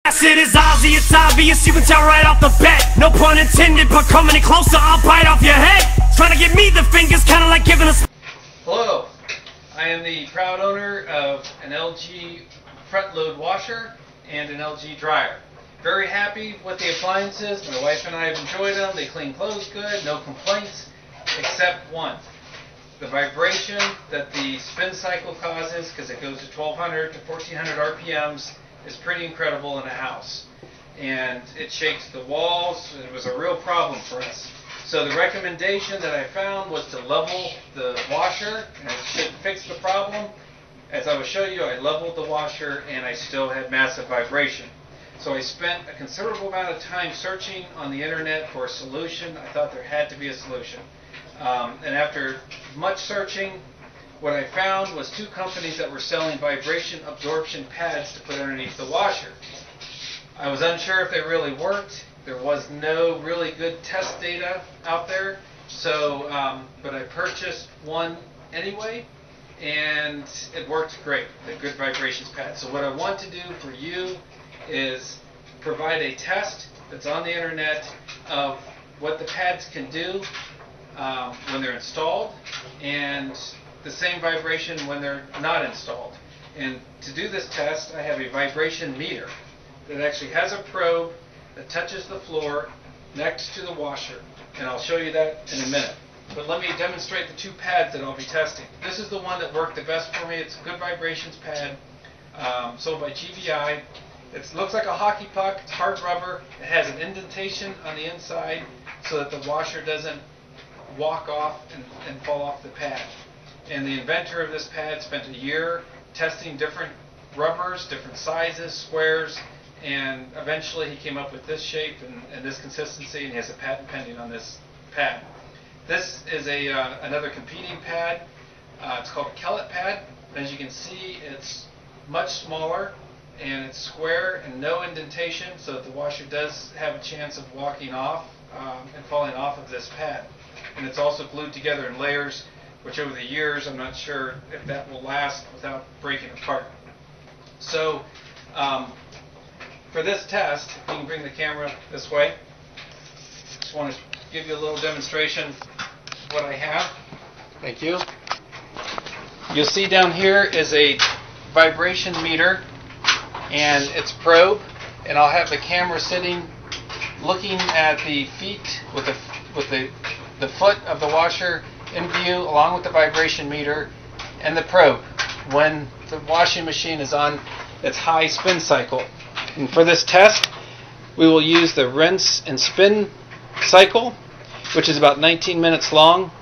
It is Ozzy, it's obvious, you can tell right off the bat. No pun intended, but coming in closer, I'll bite off your head. Trying to give me the fingers, kinda like giving us. Hello, I am the proud owner of an LG front load washer and an LG dryer. Very happy with the appliances. My wife and I have enjoyed them. They clean clothes good, no complaints, except one. The vibration that the spin cycle causes, because it goes to 1200 to 1400 RPMs, is pretty incredible in a house. And it shakes the walls. It was a real problem for us. So the recommendation that I found was to level the washer, and it should fix the problem. As I will show you, I leveled the washer and I still had massive vibration. So I spent a considerable amount of time searching on the internet for a solution. I thought there had to be a solution. And after much searching, what I found was two companies that were selling vibration absorption pads to put underneath the washer. I was unsure if they really worked. There was no really good test data out there. So, but I purchased one anyway, and it worked great. The good vibrations pad. So what I want to do for you is provide a test that's on the internet of what the pads can do when they're installed, and the same vibration when they're not installed. And to do this test, I have a vibration meter that actually has a probe that touches the floor next to the washer. And I'll show you that in a minute. But let me demonstrate the two pads that I'll be testing. This is the one that worked the best for me. It's a good vibrations pad, sold by GVI. It looks like a hockey puck. It's hard rubber. It has an indentation on the inside so that the washer doesn't walk off and fall off the pad. And the inventor of this pad spent a year testing different rubbers, different sizes, squares, and eventually he came up with this shape and this consistency, and he has a patent pending on this pad. This is another competing pad. It's called a Kellet pad. As you can see, it's much smaller, and it's square and no indentation, so that the washer does have a chance of walking off and falling off of this pad. And it's also glued together in layers, which over the years I'm not sure if that will last without breaking apart. So for this test, if you can bring the camera this way, just want to give you a little demonstration of what I have. Thank you. You'll see down here is a vibration meter and its probe, and I'll have the camera sitting looking at the feet with the foot of the washer in view, along with the vibration meter and the probe when the washing machine is on its high spin cycle. And for this test, we will use the rinse and spin cycle, which is about 19 minutes long,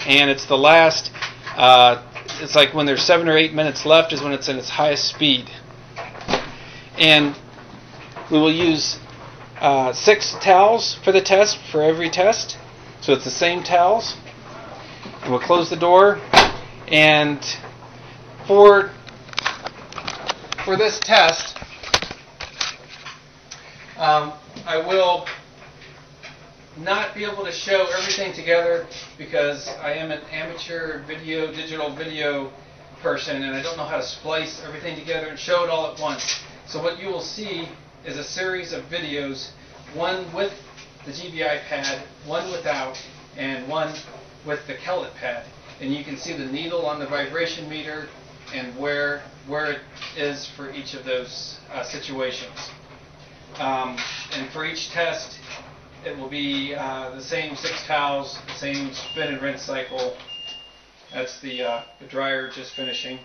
and it's the last, it's like when there's 7 or 8 minutes left is when it's in its highest speed. And we will use 6 towels for the test, for every test. So it's the same towels. And we'll close the door. And for this test, I will not be able to show everything together because I am an amateur digital video person, and I don't know how to splice everything together and show it all at once. So what you will see is a series of videos, one with the GVI pad, one without, and one with the Kellet pad. And you can see the needle on the vibration meter and where it is for each of those situations. And for each test, it will be the same 6 towels, the same spin and rinse cycle. That's the dryer just finishing.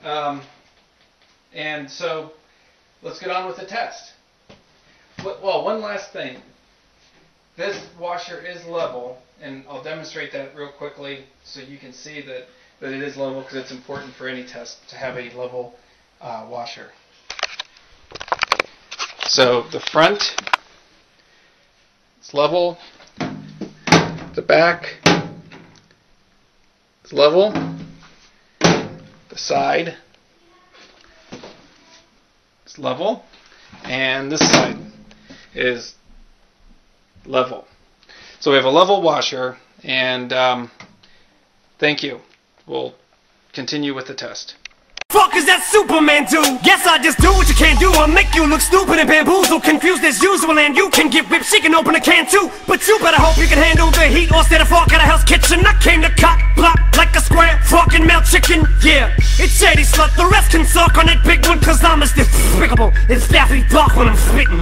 And so let's get on with the test. Well, one last thing. This washer is level, and I'll demonstrate that real quickly so you can see that it is level, because it's important for any test to have a level washer. So the front is level, the back is level, the side is level, and this side is level. So we have a level washer, and thank you. We'll continue with the test. Fuck is that Superman do? Guess I just do what you can't do. I'll make you look stupid and bamboozled, confused as usual, and you can get whipped. She can open a can too, but you better hope you can handle the heat or stay the fuck out of Hell's Kitchen. I came to cock block like a square fucking melt chicken. Yeah, it's shady slut. The rest can suck on that big one, cause I'm as despicable as Daffy Duck when I'm spitting.